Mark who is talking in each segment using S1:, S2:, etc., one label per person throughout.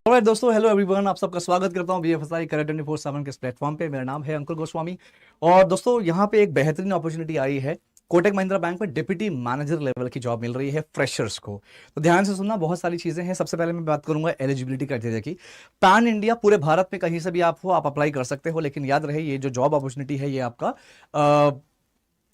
S1: Alright दोस्तों, hello everyone, आप सबका स्वागत करता हूं बीएफएसआई करियर 24/7 के इस प्लेटफॉर्म पे। मेरा नाम है अंकुर गोस्वामी। और दोस्तों, यहां पे एक बेहतरीन अपॉर्चुनिटी आई है। कोटक महिंद्रा बैंक में डिप्टी मैनेजर लेवल की जॉब मिल रही है फ्रेशर्स को। तो ध्यान से सुनना, बहुत सारी चीजें हैं। सबसे पहले मैं बात करूंगा एलिजिबिलिटी क्राइटेरिया की। पैन इंडिया, पूरे भारत में कहीं से भी आप हो, आप अप्लाई कर सकते हो। लेकिन याद रहे, ये जो जॉब अपॉर्चुनिटी है ये आपका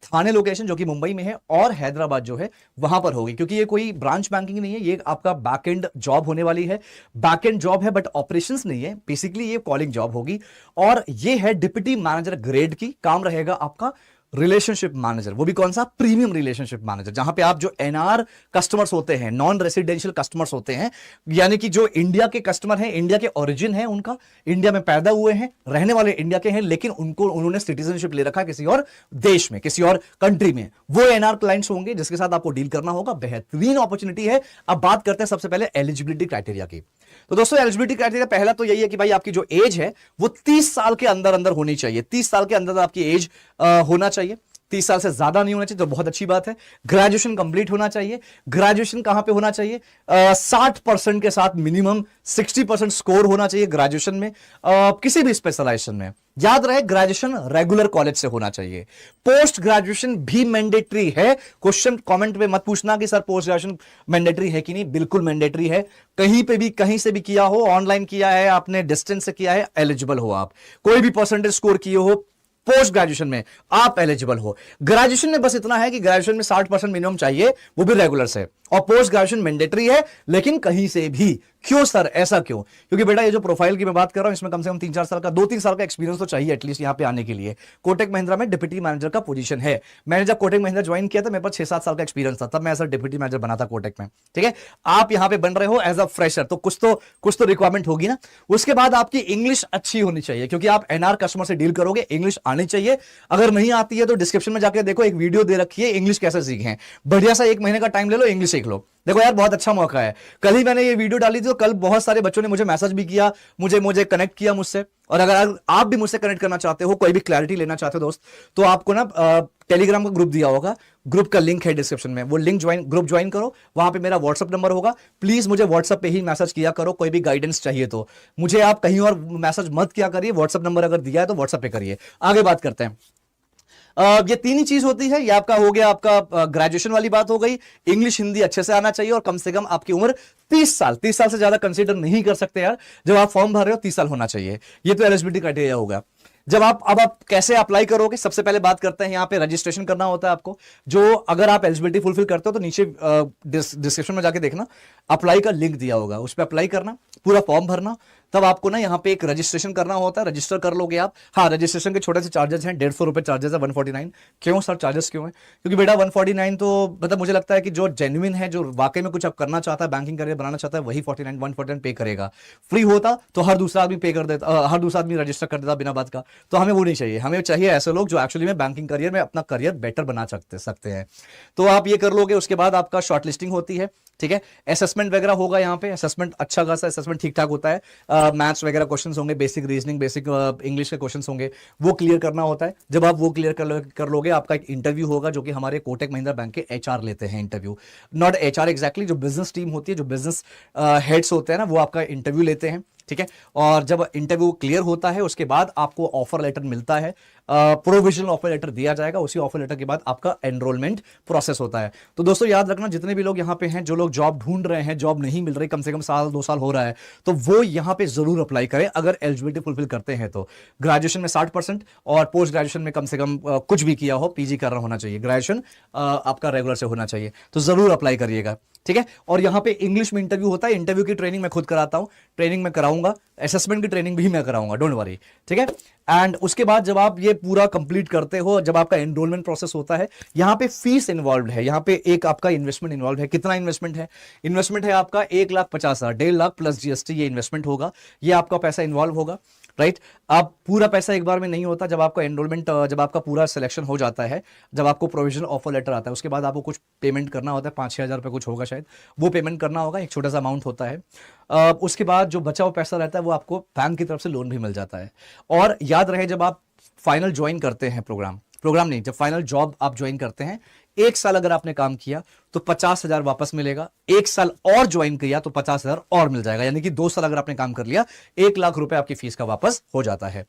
S1: थाने लोकेशन जो कि मुंबई में है और हैदराबाद जो है वहां पर होगी, क्योंकि ये कोई ब्रांच बैंकिंग नहीं है, ये आपका बैकएंड जॉब होने वाली है। बैकएंड जॉब है बट ऑपरेशंस नहीं है, बेसिकली ये कॉलिंग जॉब होगी। और ये है डिप्टी मैनेजर ग्रेड की। काम रहेगा आपका रिलेशनशिप मैनेजर, वो भी कौन सा? प्रीमियम रिलेशनशिप मैनेजर, जहां पे आप जो एनआर कस्टमर्स होते हैं, नॉन रेसिडेंशियल कस्टमर्स होते हैं, यानी कि जो इंडिया के कस्टमर हैं, इंडिया के ओरिजिन है उनका, इंडिया में पैदा हुए हैं, रहने वाले इंडिया के हैं, लेकिन उन्होंने सिटीजनशिप ले रखा है किसी और देश में, किसी और कंट्री में, वो एनआर क्लाइंट्स होंगे जिसके साथ आपको डील करना होगा। बेहतरीन अपॉर्चुनिटी है। अब बात करते हैं सबसे पहले एलिजिबिलिटी क्राइटेरिया की। तो दोस्तों, एलिजिबिलिटी क्राइटेरिया पहला तो यही है कि भाई आपकी जो एज है वो 30 साल के अंदर अंदर होनी चाहिए। 30 साल के अंदर आपकी एज होना चाहिए। 30 साल से ज्यादा नहीं होना चाहिए, तो बहुत अच्छी बात है। ग्रेजुएशन कंप्लीट होना चाहिए। ग्रेजुएशन कहां पे होना चाहिए? 60% के साथ मिनिमम 60% स्कोर होना चाहिए ग्रेजुएशन में, किसी भी स्पेशलाइजेशन में। याद रहे, ग्रेजुएशन रेगुलर कॉलेज से होना चाहिए। पोस्ट ग्रेजुएशन भी मैंडेटरी है। क्वेश्चन कमेंट में मत पूछना कि सर पोस्ट ग्रेजुएशन मैंडेटरी है कि नहीं, बिल्कुल मैंडेटरी है। कहीं पे भी, कहीं से भी किया हो, ऑनलाइन किया है आपने, डिस्टेंस से किया है, एलिजिबल हो आप। कोई भी परसेंटेज स्कोर किए हो पोस्ट ग्रेजुएशन में, आप एलिजिबल हो। ग्रेजुएशन में बस इतना है कि ग्रेजुएशन में 60% मिनिमम चाहिए, वो भी रेगुलर से। और पोस्ट ग्रेजुएशन मैंडेटरी है, लेकिन कहीं से भी। क्यों सर, ऐसा क्यों? क्योंकि बेटा, ये जो प्रोफाइल की मैं बात कर रहा हूं, इसमें कम से कम 3-4 साल का, 2-3 साल का एक्सपीरियंस तो चाहिए एटलीस्ट यहां पे आने के लिए। कोटक महिंद्रा में डिप्टी मैनेजर का पोजीशन है। मैंने जब कोटक महिंद्रा ज्वाइन किया था, मेरे पास 6-7 साल का एक्सपीरियंस था, तब मैं एज डिप्टी मैनेजर बना था कोटक में। ठीक है, आप यहां पे बन रहे हो एज अ फ्रेशर, तो कुछ तो रिक्वायरमेंट होगी ना। उसके बाद आपकी इंग्लिश अच्छी होनी चाहिए, क्योंकि आप एनआर कस्टमर से डील करोगे, इंग्लिश आनी चाहिए। अगर नहीं आती है तो डिस्क्रिप्शन में जाकर देखो, एक वीडियो दे रखी है इंग्लिश कैसे सीखें। बढ़िया सा 1 महीने का टाइम ले लो, इंग्लिश सीख लो। देखो यार, बहुत अच्छा मौका है। कल ही मैंने ये वीडियो डाली थी, तो कल बहुत सारे बच्चों ने मुझे मैसेज भी किया, मुझे कनेक्ट किया मुझसे। और अगर आप भी मुझसे कनेक्ट करना चाहते हो, कोई भी क्लैरिटी लेना चाहते हो दोस्त, तो आपको ना टेलीग्राम का ग्रुप दिया होगा, ग्रुप का लिंक है डिस्क्रिप्शन में, वो लिंक ग्रुप ज्वाइन करो। वहां पे मेरा व्हाट्सअप नंबर होगा, प्लीज मुझे व्हाट्सअप पे ही मैसेज किया करो। कोई भी गाइडेंस चाहिए तो मुझे आप कहीं और मैसेज मत किया करिए, व्हाट्सअप नंबर अगर दिया है तो व्हाट्सअप पे करिए। आगे बात करते हैं। ये तीन ही चीज होती है। ये आपका हो गया, आपका ग्रेजुएशन वाली बात हो गई। इंग्लिश हिंदी अच्छे से आना चाहिए, और कम से कम आपकी उम्र 30 साल से ज्यादा कंसीडर नहीं कर सकते यार। जब आप फॉर्म भर रहे हो 30 साल होना चाहिए। ये तो एलिजिबिलिटी क्राइटेरिया होगा। जब आप कैसे अप्लाई करोगे, सबसे पहले बात करते हैं। यहां पे रजिस्ट्रेशन करना होता है आपको। जो अगर आप एलिजिबिलिटी फुलफिल करते हो तो नीचे डिस्क्रिप्शन में जाके देखना, अप्लाई का लिंक दिया होगा, उस पर अप्लाई करना, पूरा फॉर्म भरना। तब आपको ना यहाँ पे एक रजिस्ट्रेशन करना होता है, रजिस्टर कर लोगे आप। हाँ, रजिस्ट्रेशन के छोटे से चार्जेस हैं, 150 रुपए चार्जेस है, 149। क्यों सर चार्जेस क्यों है? क्योंकि बेटा 149 तो मतलब मुझे लगता है कि जो जेन्युइन है, जो वाकई में कुछ आप करना चाहता है, बैंकिंग करियर बनाना चाहता है, वही 149 पे करेगा। फ्री होता तो हर दूसरा आदमी पे कर देता, हर दूसरा आदमी रजिस्टर कर देता बिना बात का। तो हमें वो नहीं चाहिए। हमें चाहिए ऐसे लोग जो एक्चुअली में बैंकिंग करियर में अपना करियर बेटर बना सकते हैं। तो आप ये कर लोगे। उसके बाद आपका शॉर्टलिस्टिंग होती है। ठीक है, असेसमेंट वगैरह होगा यहाँ पे। असेसमेंट अच्छा खासा असेसमेंट ठीक ठाक होता है। मैथ्स वगैरह क्वेश्चंस होंगे, बेसिक रीजनिंग, बेसिक इंग्लिश के क्वेश्चंस होंगे, वो क्लियर करना होता है। जब आप वो क्लियर कर लोगे, आपका एक इंटरव्यू होगा, जो कि हमारे कोटक महिंद्रा बैंक के एचआर लेते हैं इंटरव्यू। नॉट एचआर एग्जैक्टली, जो बिजनेस टीम होती है, जो बिजनेस हेड्स होते हैं ना, वो आपका इंटरव्यू लेते हैं। ठीक है, और जब इंटरव्यू क्लियर होता है उसके बाद आपको ऑफर लेटर मिलता है। प्रोविजनल ऑफर लेटर दिया जाएगा। उसी ऑफर लेटर के बाद आपका एनरोलमेंट प्रोसेस होता है। तो दोस्तों याद रखना, जितने भी लोग यहाँ पे हैं, जो लोग जॉब ढूंढ रहे हैं, जॉब नहीं मिल रही, कम से कम 1-2 साल हो रहा है, तो वो यहाँ पे जरूर अप्लाई करें अगर एलिजिबिलिटी फुलफिल करते हैं तो। ग्रेजुएशन में 60% और पोस्ट ग्रेजुएशन में कम से कम कुछ भी किया हो, पीजी कर रहा होना चाहिए, ग्रेजुएशन आपका रेगुलर से होना चाहिए, तो जरूर अप्लाई करिएगा। ठीक है, और यहाँ पे इंग्लिश में इंटरव्यू होता है। इंटरव्यू की ट्रेनिंग मैं खुद कराता हूँ, ट्रेनिंग मैं कराऊंगा, असेसमेंट की ट्रेनिंग भी मैं कराऊंगा, डोंट वरी। ठीक है, एंड उसके बाद जब आप ये पूरा कंप्लीट करते हो, जब आपका एनरोलमेंट प्रोसेस होता है, यहाँ पे फीस इन्वॉल्व है, यहाँ पे एक आपका इन्वेस्टमेंट इन्वॉल्व है। कितना इन्वेस्टमेंट है? इन्वेस्टमेंट है आपका 1,50,000, 1.5 लाख प्लस जीएसटी, ये इन्वेस्टमेंट होगा। ये आपका पैसा इन्वॉल्व होगा, राइट। आप पूरा पैसा एक बार में नहीं होता। जब आपका एनरोलमेंट, जब आपका पूरा सिलेक्शन हो जाता है, जब आपको प्रोविजनल ऑफर लेटर आता है, उसके बाद आपको कुछ पेमेंट करना होता है, 5-6 हज़ार रुपये कुछ होगा शायद, वो पेमेंट करना होगा, एक छोटा सा अमाउंट होता है। उसके बाद जो बचा हुआ पैसा रहता है, वो आपको बैंक की तरफ से लोन भी मिल जाता है। और याद रहे, जब आप फाइनल ज्वाइन करते हैं, प्रोग्राम नहीं, जब फाइनल जॉब आप ज्वाइन करते हैं, 1 साल अगर आपने काम किया तो 50,000 वापस मिलेगा, 1 साल और ज्वाइन किया तो 50,000 और मिल जाएगा, यानी कि 2 साल अगर आपने काम कर लिया 1 लाख रुपए आपकी फीस का वापस हो जाता है।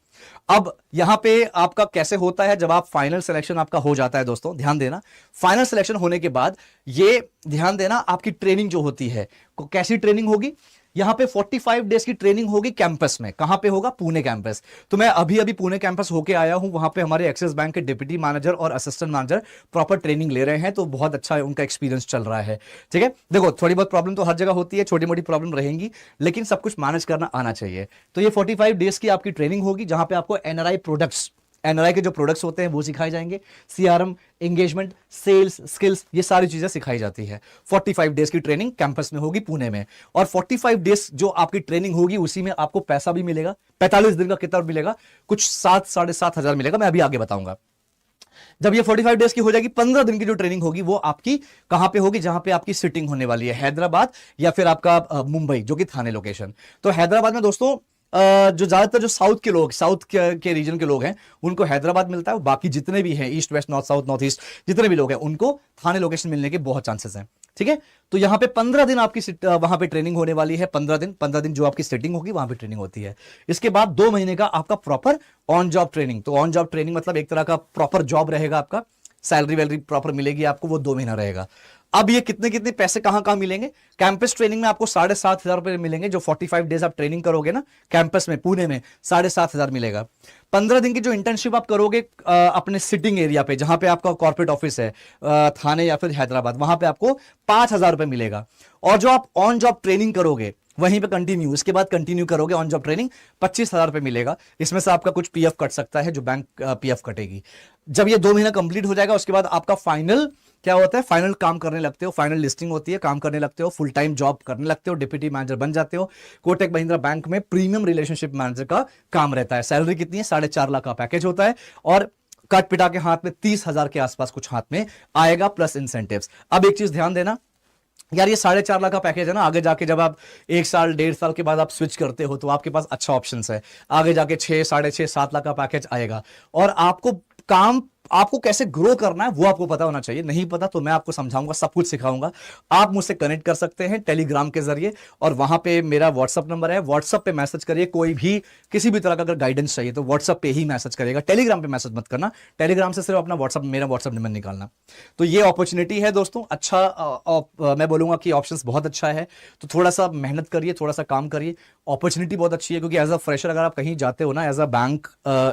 S1: अब यहां पे आपका कैसे होता है, जब आप फाइनल सिलेक्शन आपका हो जाता है दोस्तों, ध्यान देना, फाइनल सिलेक्शन होने के बाद ये ध्यान देना, आपकी ट्रेनिंग जो होती है, कैसी ट्रेनिंग होगी, यहां पे 45 डेज की ट्रेनिंग होगी कैंपस में। कहां पे होगा? पुणे कैंपस। तो मैं अभी अभी पुणे कैंपस होके आया हूं, वहां पे हमारे एक्सिस बैंक के डिप्टी मैनेजर और असिस्टेंट मैनेजर प्रॉपर ट्रेनिंग ले रहे हैं, तो बहुत अच्छा उनका एक्सपीरियंस चल रहा है। ठीक है, देखो थोड़ी बहुत प्रॉब्लम तो हर जगह होती है, छोटी मोटी प्रॉब्लम रहेंगी, लेकिन सब कुछ मैनेज करना आना चाहिए। तो ये 45 डेज की आपकी ट्रेनिंग होगी, जहां पे आपको एनआरआई प्रोडक्ट्स, एनआरआई के जो प्रोडक्ट्स होते हैं वो सिखाए जाएंगे, सीआरएम, एंगेजमेंट, सेल्स, स्किल्स, ये सारी चीजें सिखाई जाती है। 45 डेज की ट्रेनिंग कैंपस में होगी पुणे में, और 45 डेज जो आपकी ट्रेनिंग होगी उसी में आपको पैसा भी मिलेगा। 45 दिन का कितना मिलेगा? कुछ 7 साढ़े 7 हजार मिलेगा, मैं अभी आगे बताऊंगा। जब ये 45 डेज की हो जाएगी, 15 दिन की जो ट्रेनिंग होगी वो आपकी कहां पे होगी? जहां पे आपकी सिटिंग होने वाली है, हैदराबाद या फिर आपका मुंबई, जो कि थाने लोकेशन। तो हैदराबाद में दोस्तों जो ज्यादातर जो साउथ के लोग, साउथ के रीजन के लोग हैं, उनको हैदराबाद मिलता है। बाकी जितने भी हैं east west north south north east, जितने भी लोग हैं, उनको थाने लोकेशन मिलने के बहुत चांसेस हैं। ठीक है, तो यहां पे 15 दिन आपकी वहां पे ट्रेनिंग होने वाली है। 15 दिन जो आपकी सेटिंग होगी वहां पे ट्रेनिंग होती है। इसके बाद 2 महीने का आपका प्रॉपर ऑन जॉब ट्रेनिंग। तो ऑन जॉब ट्रेनिंग मतलब एक तरह का प्रॉपर जॉब रहेगा आपका, सैलरी वैलरी प्रॉपर मिलेगी आपको, वो 2 महीना रहेगा। अब ये कितने कितने पैसे कहां कहां मिलेंगे? कैंपस ट्रेनिंग में आपको 7,500 रुपए मिलेंगे, जो 45 डेज आप ट्रेनिंग करोगे ना कैंपस में पुणे में, 7,500 मिलेगा। 15 दिन की जो इंटर्नशिप आप करोगे अपने सिटिंग एरिया पे, जहां पे आपका कॉर्पोरेट ऑफिस है थाने या फिर हैदराबाद, वहां पे आपको 5,000 रुपए मिलेगा। और जो आप ऑन जॉब ट्रेनिंग करोगे वहीं पे कंटिन्यू, इसके बाद कंटिन्यू करोगे ऑन जॉब ट्रेनिंग, 25,000 रुपए मिलेगा। इसमें से आपका कुछ पीएफ कट सकता है, जो बैंक पीएफ कटेगी। जब ये 2 महीना कंप्लीट हो जाएगा, उसके बाद आपका फाइनल क्या होता है? फाइनल काम करने लगते हो, फाइनल लिस्टिंग होती है, काम करने लगते हो, फुल टाइम जॉब करने लगते हो, डिप्टी मैनेजर बन जाते हो। कोटक महिंद्रा बैंक में प्रीमियम रिलेशनशिप मैनेजर का काम रहता है। सैलरी कितनी है? 4.5 लाख का पैकेज होता है, और कट पिटा के हाथ में 30,000 के आसपास कुछ हाथ में आएगा, प्लस इंसेंटिव्स। अब एक चीज ध्यान देना यार, ये 4.5 लाख का पैकेज है ना, आगे जाके जब आप 1 साल 1.5 साल के बाद आप स्विच करते हो तो आपके पास अच्छा ऑप्शन है। आगे जाके 6, 6.5, 7 लाख का पैकेज आएगा, और आपको कैसे ग्रो करना है वो आपको पता होना चाहिए। नहीं पता तो मैं आपको समझाऊंगा, सब कुछ सिखाऊंगा। आप मुझसे कनेक्ट कर सकते हैं टेलीग्राम के जरिए, और वहां पे मेरा व्हाट्सअप नंबर है, व्हाट्सअप पे मैसेज करिए। कोई भी किसी भी तरह का अगर गाइडेंस चाहिए तो व्हाट्सअप पे ही मैसेज करेगा, टेलीग्राम पे मैसेज मत करना। टेलीग्राम से सिर्फ अपना मेरा व्हाट्सअप नंबर निकालना। तो ये अपॉर्चुनिटी है दोस्तों, अच्छा मैं बोलूंगा कि ऑप्शन बहुत अच्छा है। तो थोड़ा सा मेहनत करिए, थोड़ा सा काम करिए, अपॉर्चुनिटी बहुत अच्छी है। क्योंकि एज अ फ्रेशर अगर आप कहीं जाते हो ना, एज अ बैंक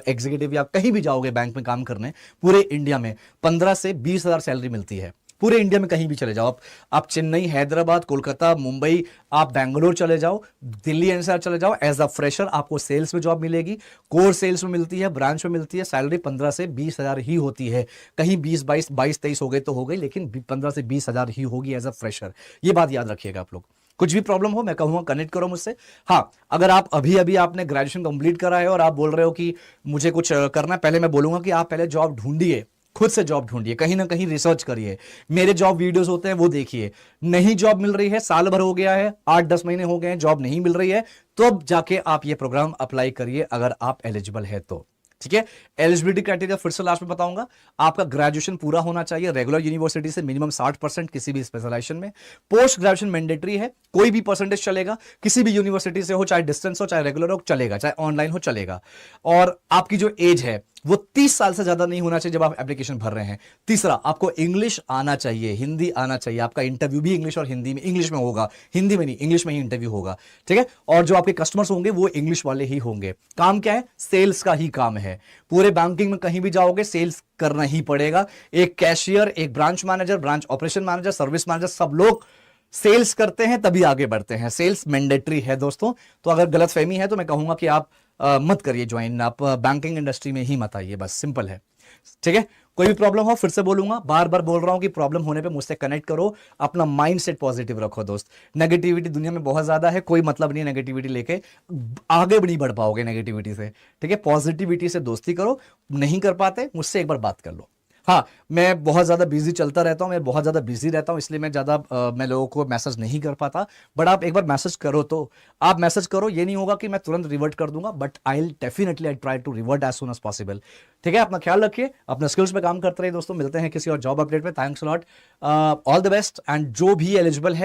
S1: एग्जीक्यूटिव या कहीं भी जाओगे बैंक में काम करने, पूरे इंडिया में 15 से 20,000 सैलरी मिलती है। पूरे इंडिया में कहीं भी चले जाओ आप चेन्नई, हैदराबाद, कोलकाता, मुंबई, आप बैंगलोर चले जाओ, दिल्ली एनसीआर चले जाओ, एज अ फ्रेशर आपको सेल्स में जॉब मिलेगी। कोर सेल्स में मिलती है, ब्रांच में मिलती है। सैलरी 15 से 20,000 ही होती है। कहीं 20-22 हो गई तो हो गई, लेकिन 15 से 20,000 ही होगी एज अ फ्रेशर। ये बात याद रखिएगा आप लोग। कुछ भी प्रॉब्लम हो मैं कहूंगा कनेक्ट करो मुझसे। हाँ, अगर आप अभी अभी आपने ग्रेजुएशन कंप्लीट करा है और आप बोल रहे हो कि मुझे कुछ करना है, पहले मैं बोलूंगा कि आप पहले जॉब ढूंढिए, खुद से जॉब ढूंढिए, कहीं ना कहीं रिसर्च करिए। मेरे जॉब वीडियोस होते हैं वो देखिए। नहीं जॉब मिल रही है, साल भर हो गया है, 8-10 महीने हो गए हैं, जॉब नहीं मिल रही है, तो अब जाके आप ये प्रोग्राम अप्लाई करिए अगर आप एलिजिबल है तो। ठीक है, एलिजिबिलिटी क्राइटेरिया फिर से लास्ट में बताऊंगा। आपका ग्रेजुएशन पूरा होना चाहिए रेगुलर यूनिवर्सिटी से, मिनिमम 60% किसी भी स्पेशलाइजेशन में। पोस्ट ग्रेजुएशन मैंडेटरी है, कोई भी परसेंटेज चलेगा, किसी भी यूनिवर्सिटी से हो, चाहे डिस्टेंस हो, चाहे रेगुलर हो, चलेगा, चाहे ऑनलाइन हो, चलेगा। और आपकी जो एज है वो 30 साल से ज्यादा नहीं होना चाहिए जब आप एप्लीकेशन भर रहे हैं। तीसरा, आपको इंग्लिश आना चाहिए, हिंदी आना चाहिए। आपका इंटरव्यू भी इंग्लिश और हिंदी में, इंग्लिश में होगा, हिंदी में नहीं, इंग्लिश में ही इंटरव्यू होगा। ठीक है, और जो आपके कस्टमर्स होंगे वो इंग्लिश वाले ही होंगे। काम क्या है? सेल्स का ही काम है। पूरे बैंकिंग में कहीं भी जाओगे सेल्स करना ही पड़ेगा। एक कैशियर, एक branch manager, branch operation manager, service manager, सब लोग सेल्स करते हैं तभी आगे बढ़ते हैं। सेल्स मैंडेटरी है दोस्तों। तो अगर गलतफहमी है तो मैं कहूंगा कि आप मत करिए ज्वाइन, आप बैंकिंग इंडस्ट्री में ही मत आइए, बस सिंपल है। ठीक है, कोई भी प्रॉब्लम हो फिर से बोलूंगा, बार बार बोल रहा हूं कि प्रॉब्लम होने पे मुझसे कनेक्ट करो। अपना माइंडसेट पॉजिटिव रखो दोस्त। नेगेटिविटी दुनिया में बहुत ज्यादा है, कोई मतलब नहीं है नेगेटिविटी लेके, आगे भी नहीं बढ़ पाओगे नेगेटिविटी से। ठीक है, पॉजिटिविटी से दोस्ती करो। नहीं कर पाते मुझसे एक बार बात कर लो। हाँ, मैं बहुत ज़्यादा बिजी चलता रहता हूँ, मैं बहुत ज़्यादा बिजी रहता हूँ, इसलिए मैं ज़्यादा मैं लोगों को मैसेज नहीं कर पाता। बट आप एक बार मैसेज करो तो आप मैसेज करो, ये नहीं होगा कि मैं तुरंत रिवर्ट कर दूंगा, but I try to revert as soon as possible. ठीक है, अपना ख्याल रखिए, अपने स्किल्स पे काम करते रहिए दोस्तों। मिलते हैं किसी और जॉब अपडेट में। Thanks lot, all the best. And जो भी एलिजिबल है